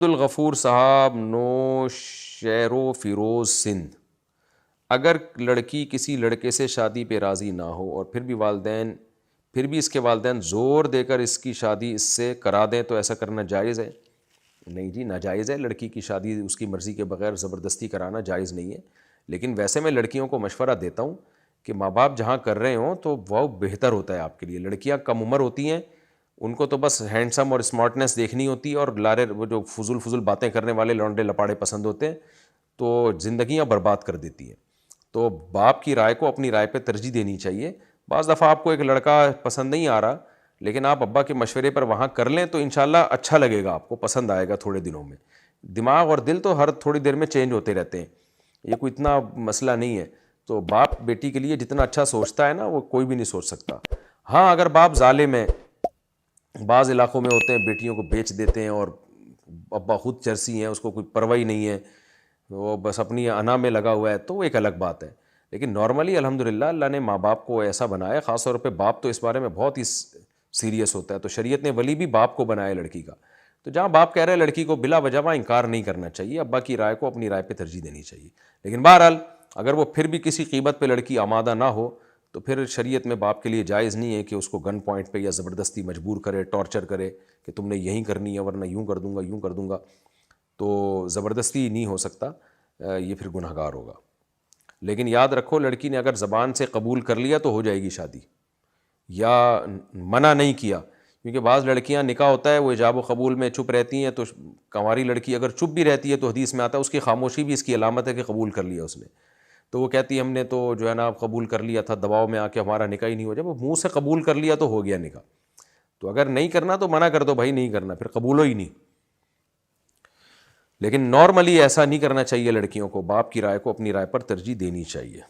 الغفور صاحب، نوشیرو فیروز سندھ، اگر لڑکی کسی لڑکے سے شادی پہ راضی نہ ہو اور پھر بھی اس کے والدین زور دے کر اس کی شادی اس سے کرا دیں تو ایسا کرنا جائز ہے؟ نہیں جی، ناجائز ہے، لڑکی کی شادی اس کی مرضی کے بغیر زبردستی کرانا جائز نہیں ہے۔ لیکن ویسے میں لڑکیوں کو مشورہ دیتا ہوں کہ ماں باپ جہاں کر رہے ہوں تو وہ بہتر ہوتا ہے آپ کے لیے۔ لڑکیاں کم عمر ہوتی ہیں، ان کو تو بس ہینڈسم اور اسمارٹنیس دیکھنی ہوتی ہے، اور لارے وہ جو فضول باتیں کرنے والے لونڈے لپاڑے پسند ہوتے ہیں، تو زندگیاں برباد کر دیتی ہیں۔ تو باپ کی رائے کو اپنی رائے پہ ترجیح دینی چاہیے۔ بعض دفعہ آپ کو ایک لڑکا پسند نہیں آ رہا، لیکن آپ ابا کے مشورے پر وہاں کر لیں تو انشاءاللہ اچھا لگے گا، آپ کو پسند آئے گا تھوڑے دنوں میں۔ دماغ اور دل تو ہر تھوڑی دیر میں چینج ہوتے رہتے ہیں، یہ کوئی اتنا مسئلہ نہیں ہے۔ تو باپ بیٹی کے لیے جتنا اچھا سوچتا ہے نا، وہ کوئی بھی نہیں سوچ سکتا۔ ہاں، اگر باپ ظالم ہے، بعض علاقوں میں ہوتے ہیں بیٹیوں کو بیچ دیتے ہیں، اور ابا خود چرسی ہیں، اس کو کوئی پرواہ ہی نہیں ہے، وہ بس اپنی انا میں لگا ہوا ہے، تو وہ ایک الگ بات ہے۔ لیکن نارملی الحمدللہ اللہ نے ماں باپ کو ایسا بنایا، خاص طور پہ باپ تو اس بارے میں بہت ہی سیریس ہوتا ہے، تو شریعت نے ولی بھی باپ کو بنایا لڑکی کا۔ تو جہاں باپ کہہ رہے ہیں لڑکی کو بلا وجہ انکار نہیں کرنا چاہیے، ابا کی رائے کو اپنی رائے پہ ترجیح دینی چاہیے۔ لیکن بہرحال اگر وہ پھر بھی کسی قیمت پہ لڑکی آمادہ نہ ہو تو پھر شریعت میں باپ کے لیے جائز نہیں ہے کہ اس کو گن پوائنٹ پہ یا زبردستی مجبور کرے، ٹارچر کرے کہ تم نے یہی کرنی ہے ورنہ یوں کر دوں گا، یوں کر دوں گا۔ تو زبردستی نہیں ہو سکتا، یہ پھر گناہ گار ہوگا۔ لیکن یاد رکھو، لڑکی نے اگر زبان سے قبول کر لیا تو ہو جائے گی شادی، یا منع نہیں کیا، کیونکہ بعض لڑکیاں نکاح ہوتا ہے وہ ایجاب و قبول میں چپ رہتی ہیں، تو کنواری لڑکی اگر چپ بھی رہتی ہے تو حدیث میں آتا ہے اس کی خاموشی بھی اس کی علامت ہے کہ قبول کر لیا اس نے۔ تو وہ کہتی ہے ہم نے تو جو ہے نا قبول کر لیا تھا، دباؤ میں آ کے ہمارا نکاح ہی نہیں ہو جائے۔ وہ منہ سے قبول کر لیا تو ہو گیا نکاح۔ تو اگر نہیں کرنا تو منع کر دو بھائی، نہیں کرنا، پھر قبول ہو ہی نہیں۔ لیکن نارملی ایسا نہیں کرنا چاہیے، لڑکیوں کو باپ کی رائے کو اپنی رائے پر ترجیح دینی چاہیے۔